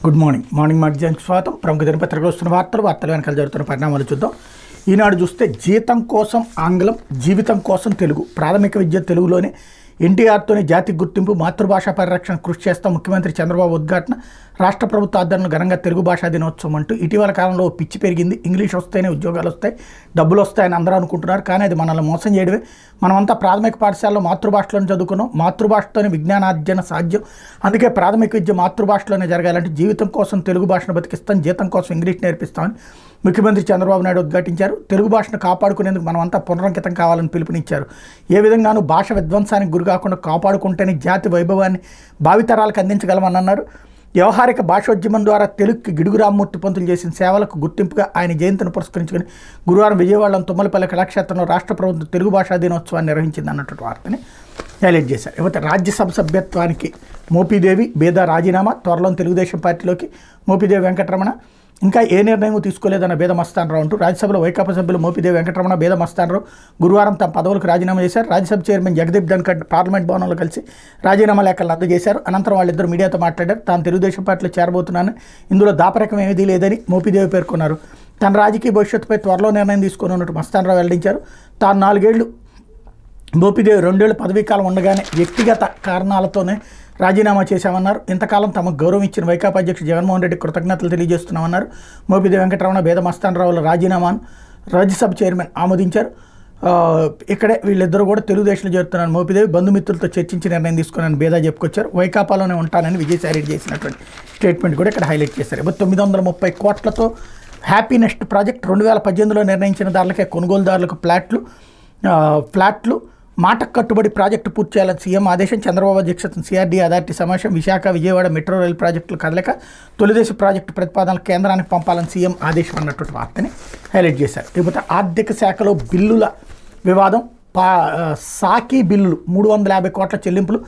Good morning మ్యాగజైన్కి స్వాగతం. ప్రముఖ దినపత్రికలు వస్తున్న వార్తలు వెనకాల జరుగుతున్న పరిణామాలు చూద్దాం. ఈనాడు చూస్తే జీతం కోసం ఆంగ్లం, జీవితం కోసం తెలుగు, ప్రాథమిక విద్య తెలుగులోనే, ఎన్టీఆర్తోనే జాతికి గుర్తింపు, మాతృభాషా పరిరక్షణ కృషి చేస్తాం ముఖ్యమంత్రి చంద్రబాబు ఉద్ఘాటన, రాష్ట్ర ప్రభుత్వ ఆధ్వర్యంలో ఘనంగా తెలుగు భాషా దినోత్సవం అంటూ ఇటీవల కాలంలో పిచ్చి పెరిగింది. ఇంగ్లీష్ వస్తేనే ఉద్యోగాలు వస్తాయి, డబ్బులు వస్తాయని అందరూ అనుకుంటున్నారు. కానీ అది మనల్ని మోసం చేయడమే. మనమంతా ప్రాథమిక పాఠశాలలో మాతృభాషలోనే చదువుకున్నాం, మాతృభాషతోనే విజ్ఞానార్జన సాధ్యం. అందుకే ప్రాథమిక విద్య మాతృభాషలోనే జరగాలంటే జీవితం కోసం తెలుగు భాషను బతికిస్తాం, జీతం కోసం ఇంగ్లీష్ నేర్పిస్తామని ముఖ్యమంత్రి చంద్రబాబు నాయుడు ఉద్ఘాటించారు. తెలుగు భాషను కాపాడుకునేందుకు మనమంతా పునరంకితం కావాలని పిలుపునిచ్చారు. ఏ విధంగానూ భాష విధ్వంసానికి గురి కాకుండా కాపాడుకుంటేనే జాతి వైభవాన్ని భావితరాలకు అందించగలమని అన్నారు. వ్యవహారిక భాషోద్యమం ద్వారా తెలుగుకి గిడుగు రామ్మూర్తి పంతులు చేసిన సేవలకు గుర్తింపుగా ఆయన జయంతిని పురస్కరించుకుని గురువారం విజయవాడలో తుమ్మలపల్లి కళాక్షేత్రంలో రాష్ట్ర ప్రభుత్వం తెలుగు భాషా దినోత్సవాన్ని నిర్వహించింది అన్నటువంటి వార్తని హైలైట్ చేశారు. ఇకపోతే రాజ్యసభ సభ్యత్వానికి మోపిదేవి బేదా రాజీనామా, త్వరలో తెలుగుదేశం పార్టీలోకి మోపిదేవి వెంకటరమణ ఇంకా ఏ నిర్ణయం తీసుకోలేదన్న బేద మస్తానరావు అంటూ రాజ్యసభలో వైకాపా సభ్యులు మోపిదేవి వెంకటరమణ, బేద మస్తానరావు గురువారం తమ పదవులకు రాజీనామా చేశారు. రాజ్యసభ చైర్మన్ జగదీప్ ధన్కర్ పార్లమెంట్ భవనంలో కలిసి రాజీనామా లేఖలను అందజేశారు. అనంతరం వాళ్ళిద్దరు మీడియాతో మాట్లాడారు. తాను తెలుగుదేశం పార్టీలో చేరబోతున్నానని, ఇందులో దాపరికం ఏమీ లేదని మోపిదేవి పేర్కొన్నారు. తన రాజకీయ భవిష్యత్తుపై త్వరలో నిర్ణయం తీసుకున్నట్టు మస్తానరావు వెల్లడించారు. తాను 4 ఏళ్లు మోపిదేవి 2 ఏళ్లు పదవీకాలం ఉండగానే వ్యక్తిగత కారణాలతోనే రాజీనామా చేశామన్నారు. ఇంతకాలం తమకు గౌరవం ఇచ్చిన వైకాపా అధ్యక్షుడు జగన్మోహన్ రెడ్డి కృతజ్ఞతలు తెలియజేస్తున్నామన్నారు. మోపిదేవి వెంకటరమణ, బేద మస్తానరావుల రాజీనామాను రాజ్యసభ చైర్మన్ ఆమోదించారు. ఇక్కడే వీళ్ళిద్దరూ కూడా తెలుగుదేశంలో చేరుతున్నారు. మోపిదేవి బంధుమిత్రులతో చర్చించి నిర్ణయం తీసుకున్నాను బేదా చెప్పుకొచ్చారు. వైకాపాలోనే ఉంటానని విజయసాయిరెడ్డి చేసినటువంటి స్టేట్మెంట్ కూడా ఇక్కడ హైలైట్ చేశారు. 930 కోట్లతో హ్యాపీ నెస్ట్ ప్రాజెక్ట్ 2018లో నిర్ణయించిన ధరలకే కొనుగోలుదారులకు ఫ్లాట్లు మాటకు కట్టుబడి ప్రాజెక్టు పూర్తి చేయాలని సీఎం ఆదేశం. చంద్రబాబు అధ్యక్షతన సిఆర్డీ అథారిటీ సమావేశం. విశాఖ, విజయవాడ మెట్రో రైలు ప్రాజెక్టులు కదలక తొలిదేశ ప్రాజెక్టు ప్రతిపాదనలు కేంద్రానికి పంపాలని సీఎం ఆదేశం అన్నటువంటి వార్తని హైలైట్ చేశారు. ఇకపోతే ఆర్థిక శాఖలో బిల్లుల వివాదం, సాకి బిల్లులు 350 కోట్ల చెల్లింపులు,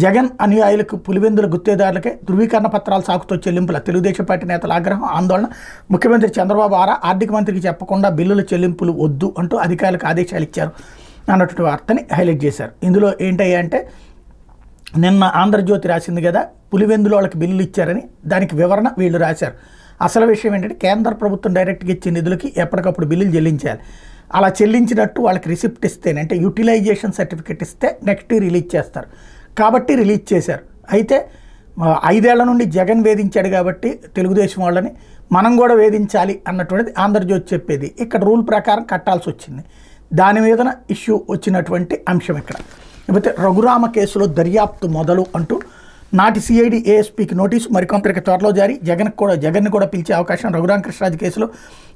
జగన్ అనుయాయులకు పులివెందుల గుత్తేదారులకే ధృవీకరణ పత్రాల సాకుతో చెల్లింపుల తెలుగుదేశం పార్టీ నేతల ఆగ్రహం, ఆందోళన. ముఖ్యమంత్రి చంద్రబాబు ఆర్థిక మంత్రికి చెప్పకుండా బిల్లుల చెల్లింపులు వద్దు అంటూ అధికారులకు ఆదేశాలు ఇచ్చారు అన్నటువంటి వార్తని హైలైట్ చేశారు. ఇందులో ఏంటయ్యా అంటే, నిన్న ఆంధ్రజ్యోతి రాసింది కదా, పులివెందుల వాళ్ళకి బిల్లులు ఇచ్చారని, దానికి వివరణ వీళ్ళు రాశారు. అసలు విషయం ఏంటంటే, కేంద్ర ప్రభుత్వం డైరెక్ట్గా ఇచ్చే నిధులకి ఎప్పటికప్పుడు బిల్లులు చెల్లించాలి. అలా చెల్లించినట్టు వాళ్ళకి రిసిప్ట్ ఇస్తేనే, అంటే యూటిలైజేషన్ సర్టిఫికేట్ ఇస్తే నెక్స్ట్ రిలీజ్ చేస్తారు. కాబట్టి రిలీజ్ చేశారు. అయితే 5 ఏళ్ల నుండి జగన్ వేధించాడు కాబట్టి తెలుగుదేశం వాళ్ళని మనం కూడా వేధించాలి అన్నటువంటిది ఆంధ్రజ్యోతి చెప్పేది. ఇక్కడ రూల్ ప్రకారం కట్టాల్సి వచ్చింది. దాని మీదన ఇష్యూ వచ్చినటువంటి అంశం ఇక్కడ. లేకపోతే రఘురామ కేసులో దర్యాప్తు మొదలు అంటూ నాటి సిఐడి ఏఎస్పీకి నోటీసు, మరికొంతరికి త్వరలో జారీ. జగన్ని కూడా పిలిచే అవకాశం. రఘురామకృష్ణరాజు కేసులో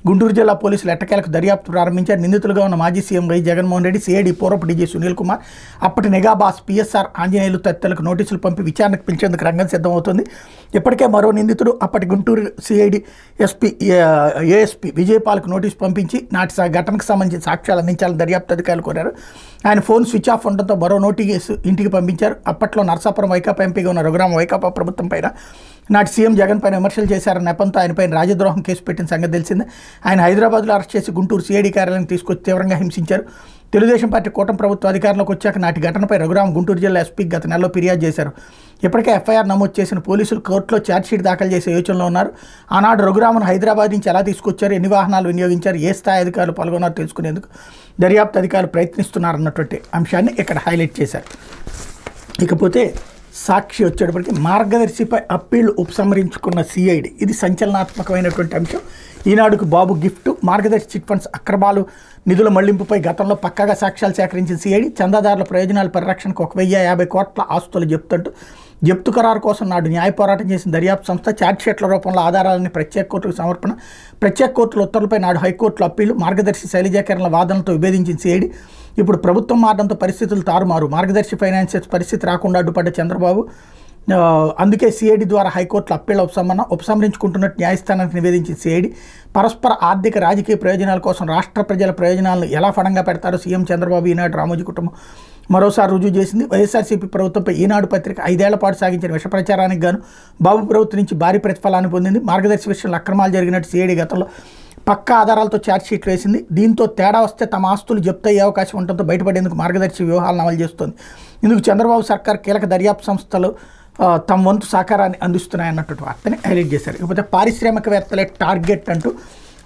గుంటూరు జిల్లా పోలీసులు ఎట్టకేలకు దర్యాప్తు ప్రారంభించారు. నిందితులుగా ఉన్న మాజీ CM Y Jaganmohan Reddy, CID పూర్వపు డీజీ సునీల్ కుమార్, అప్పటి నిఘా బాస్ పిఎస్ఆర్ ఆంజనేయులు తదితరులకు నోటీసులు పంపి విచారణకు పిలిచేందుకు రంగం సిద్ధమవుతుంది. ఇప్పటికే మరో నిందితుడు అప్పటి గుంటూరు సిఐడి ఏఎస్పీ విజయపాల్కు నోటీసు పంపించి నాటి ఘటనకు సంబంధించిన సాక్ష్యాలు అందించాలని దర్యాప్తు అధికారులు కోరారు. ఆయన ఫోన్ స్విచ్ ఆఫ్ ఉండడంతో మరో నోటీసు ఇంటికి పంపించారు. అప్పట్లో నర్సాపురం వైకాపా ఎంపీగా ఉన్న రఘురామ వైకాపా ప్రభుత్వం పైన నాటి సీఎం జగన్ పైన విమర్శలు చేశారన్న నెపంతో ఆయనపైన రాజద్రోహం కేసు పెట్టిన సంగతి తెలిసిందే. ఆయన హైదరాబాద్లో అరెస్ట్ చేసి గుంటూరు సిఐడి కార్యాలయానికి తీసుకొచ్చి తీవ్రంగా హింసించారు. తెలుగుదేశం పార్టీ కూటమి ప్రభుత్వం అధికారంలోకి వచ్చాక నాటి ఘటనపై రఘురామ గుంటూరు జిల్లా ఎస్పీకి గత నెలలో ఫిర్యాదు చేశారు. ఇప్పటికే ఎఫ్ఐఆర్ నమోదు చేసిన పోలీసులు కోర్టులో ఛార్జ్షీట్ దాఖలు చేసే యోచనలో ఉన్నారు. ఆనాడు రఘురామను హైదరాబాద్ నుంచి ఎలా తీసుకొచ్చారు, ఎన్ని వాహనాలు వినియోగించారు, ఏ స్థాయి అధికారులు పాల్గొన్నారో తెలుసుకునేందుకు దర్యాప్తు అధికారులు ప్రయత్నిస్తున్నారన్నటువంటి అంశాన్ని ఇక్కడ హైలైట్ చేశారు. ఇకపోతే సాక్షి వచ్చేటప్పటికి మార్గదర్శిపై అప్పీళ్లు ఉపసంహరించుకున్న సిఐడి, ఇది సంచలనాత్మకమైనటువంటి అంశం. ఈనాడుకు బాబు గిఫ్ట్, మార్గదర్శి చిట్ ఫండ్స్ అక్రమాలు, నిధుల మళ్లింపుపై గతంలో పక్కాగా సాక్ష్యాలు సేకరించిన సిఐడి, చందాదారుల ప్రయోజనాల పరిరక్షణకు 1050 కోట్ల ఆస్తులు జప్తు ఖరారు కోసం నాడు న్యాయ పోరాటం చేసిన దర్యాప్తు సంస్థ ఛార్జ్షీట్ల రూపంలో ఆధారాలని ప్రత్యేక కోర్టుకు సమర్పణ, ప్రత్యేక కోర్టుల ఉత్తర్వులపై నాడు హైకోర్టులో అప్పీళ్లు, మార్గదర్శి శైలజాకరణల వాదనలతో విభేదించిన సిఐడి. ఇప్పుడు ప్రభుత్వం మారడంతో పరిస్థితులు తారుమారు. మార్గదర్శి ఫైనాన్షియల్స్ పరిస్థితి రాకుండా అడ్డుపడ్డ చంద్రబాబు, అందుకే సిఐడి ద్వారా హైకోర్టులో అప్పీళ్ల ఉపసంహరించుకుంటున్నట్టు న్యాయస్థానానికి నివేదించిన సిఐడి, పరస్పర ఆర్థిక రాజకీయ ప్రయోజనాల కోసం రాష్ట్ర ప్రజల ప్రయోజనాలను ఎలా ఫడంగా పెడతారో సీఎం చంద్రబాబు, ఈనాడు రామోజీ కుటుంబం మరోసారి రుజువు చేసింది. వైఎస్ఆర్సీపీ ప్రభుత్వంపై ఈనాడు పత్రిక 5 ఏళ్ల పాటు సాగించిన విష ప్రచారానికి గాను బాబు ప్రభుత్వం నుంచి భారీ ప్రతిఫలాన్ని పొందింది. మార్గదర్శి విషయంలో అక్రమాలు జరిగినట్టు సిఐడి గతంలో పక్కా ఆధారాలతో ఛార్జ్షీట్ వేసింది. దీంతో తేడా వస్తే తమ ఆస్తులు జప్తయ్యే అవకాశం ఉండటంతో బయటపడేందుకు మార్గదర్శి వ్యూహాలను అమలు చేస్తోంది. ఇందుకు చంద్రబాబు సర్కార్ కీలక దర్యాప్తు సంస్థలు తమ వంతు సహకారాన్ని అందిస్తున్నాయన్నటువంటి వార్తని హైలైట్ చేశారు. ఇకపోతే పారిశ్రామికవేత్తలే టార్గెట్ అంటూ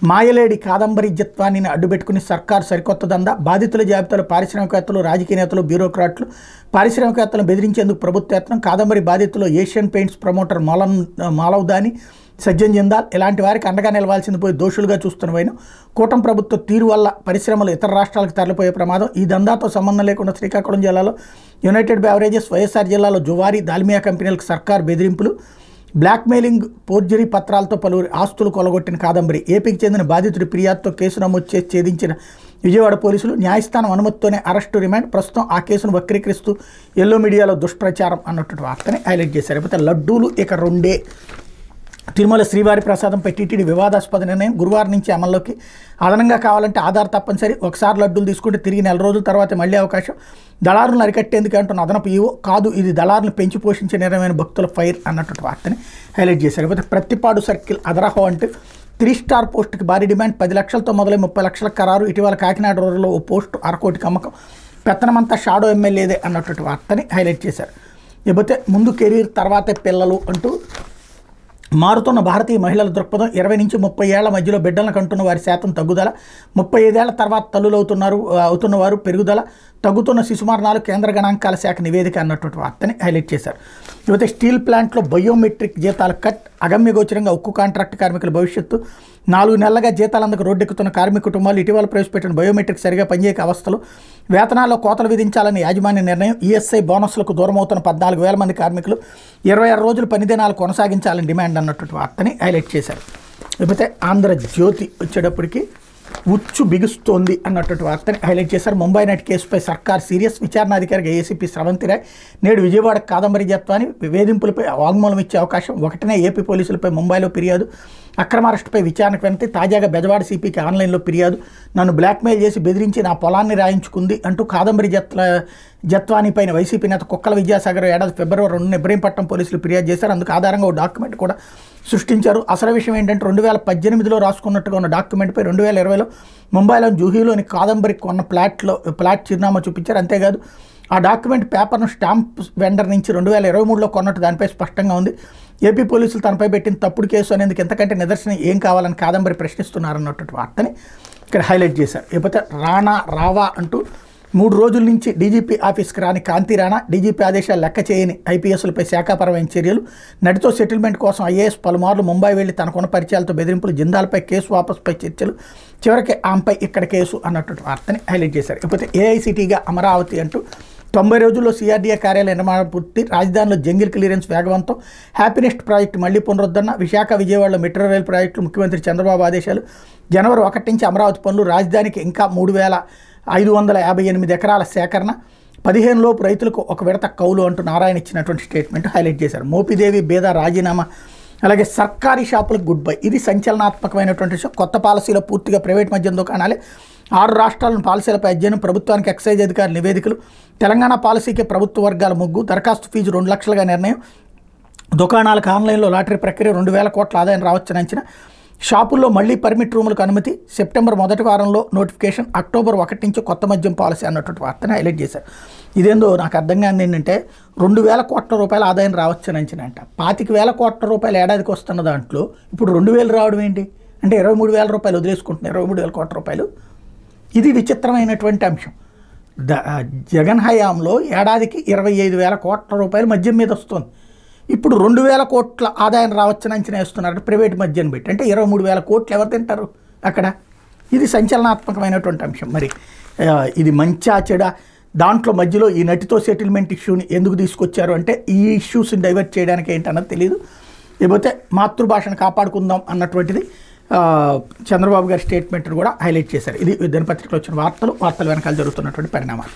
మాయలేడి కాదంబరిజత్వాన్ని అడ్డుపెట్టుకుని సర్కారు సరికొత్త దందా. బాధితుల జాబితాలో పారిశ్రామికవేత్తలు, రాజకీయ నేతలు, బ్యూరోక్రాట్లు. పారిశ్రామికవేత్తలను బెదిరించేందుకు ప్రభుత్వ యత్నం. కాదంబరి బాధితుల్లో Asian Paints promoter Malav Dani, Sajjan Jindal ఇలాంటి వారికి అండగా నిలవాల్సింది పోయి దోషులుగా చూస్తున్న వైను. కూటమి ప్రభుత్వ తీరు వల్ల పరిశ్రమలు ఇతర రాష్ట్రాలకు తరలిపోయే ప్రమాదం. ఈ దందాతో సంబంధం లేకుండా శ్రీకాకుళం జిల్లాలో యునైటెడ్ బెవరేజెస్, వైఎస్ఆర్ జిల్లాలో జువారీ, దాల్మియా కంపెనీలకు సర్కారు బెదిరింపులు. బ్లాక్మెయిలింగ్, ఫోర్జరీ పత్రాలతో పలువురి ఆస్తులు కొలగొట్టిన కాదంబరి. ఏపీకి చెందిన బాధితుడి ఫిర్యాదుతో కేసు నమోదు చేసి ఛేదించిన విజయవాడ పోలీసులు. న్యాయస్థానం అనుమతితోనే అరెస్టు, రిమాండ్. ప్రస్తుతం ఆ కేసును వక్రీకరిస్తూ ఎల్లో మీడియాలో దుష్ప్రచారం అన్నటువంటి వార్తని హైలైట్ చేశారు. లేకపోతే లడ్డూలు ఇక 2 తిరుమల శ్రీవారి ప్రసాదంపై టీటీడీ వివాదాస్పద నిర్ణయం గురువారం నుంచి అమల్లోకి. అదనంగా కావాలంటే ఆధార్ తప్పనిసరి. ఒకసారి లడ్డూలు తీసుకుంటే తిరిగి నెల రోజుల తర్వాత మళ్లీ అవకాశం. దళారులను అరికట్టేందుకు అంటున్న అదనపు ఈవో. కాదు, ఇది దళారులను పెంచి పోషించే నిర్ణయమైన భక్తుల ఫైర్ అన్నటువంటి వార్తని హైలైట్ చేశారు. లేకపోతే ప్రత్తిపాడు సర్కిల్ అదరహో అంటే 3 స్టార్ పోస్టుకి భారీ డిమాండ్. 10 లక్షలతో మొదలై 30 లక్షల ఖరారు. ఇటీవల కాకినాడ రూరల్లో ఓ పోస్టు 1/2 కోటికి అమ్మకం. పెత్తనమంతా షాడో ఎమ్మెల్యేదే అన్నటువంటి వార్తని హైలైట్ చేశారు. లేకపోతే ముందు కెరీర్ తర్వాతే పిల్లలు అంటూ మారుతున్న భారతీయ మహిళల దృక్పథం. 20 నుంచి 30 ఏళ్ల మధ్యలో బిడ్డలను కంటున్న వారి శాతం తగ్గుదల. 35 ఏళ్ల తర్వాత తల్లులు అవుతున్న వారు పెరుగుదల. తగ్గుతున్న శిశు మరణాలు కేంద్ర గణాంకాల శాఖ నివేదిక అన్నటువంటి వార్తని హైలైట్ చేశారు. ఇకపోతే స్టీల్ ప్లాంట్లో బయోమెట్రిక్ జీతాలు కట్. అగమ్యగోచరంగా ఉక్కు కాంట్రాక్ట్ కార్మికుల భవిష్యత్తు. 4 నెలలుగా జీతాలందుకు రోడ్డెక్కుతున్న కార్మిక కుటుంబాలు. ఇటీవల ప్రవేశపెట్టిన బయోమెట్రిక్ సరిగా పనిచేయక అవస్థలు. వేతనాల్లో కోతలు విధించాలని యాజమాన్య నిర్ణయం. ఈఎస్ఐ బోనస్లకు దూరమవుతున్న 14,000 మంది కార్మికులు. 26 రోజులు పని దినాలు కొనసాగించాలని డిమాండ్ అన్నటువంటి వార్తని హైలైట్ చేశారు. లేకపోతే ఆంధ్రజ్యోతి వచ్చేటప్పటికి ఉచ్చు బిగుస్తోంది అన్నటువంటి వార్తని హైలైట్ చేశారు. ముంబై నటి కేసుపై సర్కార్ సీరియస్. విచారణాధికారిగా ఏసీపీ స్రవంతి రాయ్. నేడు విజయవాడ కాదంబరి జత్వాని వేధింపులపై వాంగ్మూలం ఇచ్చే అవకాశం. 1నే ఏపీ పోలీసులపై ముంబైలో ఫిర్యాదు. అక్రమ అరెస్టుపై విచారణకు వెనక్కి. తాజాగా బెజవాడ సిపికి ఆన్లైన్లో ఫిర్యాదు. నన్ను బ్లాక్మెయిల్ చేసి బెదిరించి నా పొలాన్ని రాయించుకుంది అంటూ కాదంబరి జత్వాని పైన వైసీపీ నేత కుక్కల విద్యాసాగర్ ఏడాది ఫిబ్రవరి 2న ఇబ్రహీంపట్నం పోలీసులు ఫిర్యాదు చేశారు. అందుకు ఆధారంగా ఓ డాక్యుమెంట్ కూడా సృష్టించారు. అసలు విషయం ఏంటంటే 2018లో రాసుకున్నట్టుగా ఉన్న డాక్యుమెంట్పై 2020లో ముంబైలోని జూహీలోని కాదంబరి కొన్న ఫ్లాట్ చిరునామా చూపించారు. అంతేకాదు ఆ డాక్యుమెంట్ పేపర్ను స్టాంప్ వెండర్ నుంచి 2023లో కొన్నట్టు దానిపై స్పష్టంగా ఉంది. ఏపీ పోలీసులు తనపై పెట్టిన తప్పుడు కేసు అనేందుకు ఎంతకంటే నిదర్శనం ఏం కావాలని కాదంబరి ప్రశ్నిస్తున్నారన్నటువంటి వార్తని ఇక్కడ హైలైట్ చేశారు. లేకపోతే రావా అంటూ 3 రోజుల నుంచి డీజీపీ ఆఫీస్కి రాని కాంతి రాణా. డీజీపీ ఆదేశాలు లెక్క చేయని ఐపీఎస్లపై శాఖాపరమైన చర్యలు. నటితో సెటిల్మెంట్ కోసం ఐఏఎస్ పలుమార్లు ముంబై వెళ్లి తనకున్న పరిచయాలతో బెదిరింపులు. జిందాల్పై కేసు వాపసుపై చర్చలు. చివరికి ఆమెపై ఇక్కడ కేసు అన్నటువంటి వార్తని హైలైట్ చేశారు. ఇకపోతే ఏఐసిటీగా అమరావతి అంటూ 90 రోజుల్లో సిఆర్డీఏ కార్యాలయ నిర్మాణం పూర్తి. రాజధానిలో జంగిల్ క్లియరెన్స్ వేగవంతం. హ్యాపీనెస్ట్ ప్రాజెక్టు మళ్లీ పునరుద్ధరణ. విశాఖ విజయవాడలో మెట్రో రైలు ప్రాజెక్టులు. ముఖ్యమంత్రి చంద్రబాబు ఆదేశాలు. జనవరి 1 నుంచి అమరావతి పనులు. రాజధానికి ఇంకా 3,558 ఎకరాల సేకరణ. 15 లోపు రైతులకు ఒక విడత కౌలు అంటూ నారాయణ ఇచ్చినటువంటి స్టేట్మెంట్ హైలైట్ చేశారు. మోపిదేవి బేద రాజీనామా. అలాగే సర్కారీ షాపులకు గుడ్ బై. ఇది సంచలనాత్మకమైనటువంటి విషయం. కొత్త పాలసీలో పూర్తిగా ప్రైవేట్ మద్యం దుకాణాలే. 6 రాష్ట్రాలను పాలసీలపై అధ్యయనం. ప్రభుత్వానికి ఎక్సైజ్ అధికారుల నివేదికలు. తెలంగాణ పాలసీకి ప్రభుత్వ వర్గాల ముగ్గు. దరఖాస్తు ఫీజు 2 లక్షలుగా నిర్ణయం. దుకాణాలకు ఆన్లైన్లో లాటరీ ప్రక్రియ. 2,000 కోట్ల ఆదాయం రావచ్చని అంచనా. షాపుల్లో మళ్లీ పర్మిట్ రూములకు అనుమతి. సెప్టెంబర్ మొదటి వారంలో నోటిఫికేషన్. అక్టోబర్ 1 నుంచి కొత్త మద్యం పాలసీ అన్నటువంటి వార్తని హైలైట్ చేశారు. ఇదేందో నాకు అర్థం కాని ఏంటంటే 2,000 కోట్ల రూపాయల ఆదాయం రావచ్చని అంచనా అంట. 25,000 కోట్ల రూపాయలు ఏడాదికి వస్తున్న దాంట్లో ఇప్పుడు 2,000 రావడం ఏంటి అంటే 23,000 రూపాయలు వదిలేసుకుంటున్నారు. 23,000 కోట్ల రూపాయలు. ఇది విచిత్రమైనటువంటి అంశం. జగన్ హయాంలో ఏడాదికి 25,000 కోట్ల రూపాయలు మద్యం మీద వస్తుంది. ఇప్పుడు 2,000 కోట్ల ఆదాయం రావచ్చని అంచనా వేస్తున్నారు ప్రైవేట్ మద్యం పెట్టి. అంటే 23,000 కోట్లు ఎవరు తింటారు అక్కడ? ఇది సంచలనాత్మకమైనటువంటి అంశం. మరి ఇది మంచా చెడా? దాంట్లో మధ్యలో ఈ నటితో సెటిల్మెంట్ ఇష్యూని ఎందుకు తీసుకొచ్చారు అంటే ఈ ఇష్యూస్ని డైవర్ట్ చేయడానికి ఏంటన్నది తెలియదు. లేకపోతే మాతృభాషను కాపాడుకుందాం అన్నటువంటిది చంద్రబాబు గారి స్టేట్మెంట్ను కూడా హైలైట్ చేశారు. ఇది దినపత్రికలో వచ్చిన వార్తలు వెనకాల జరుగుతున్నటువంటి పరిణామాలు.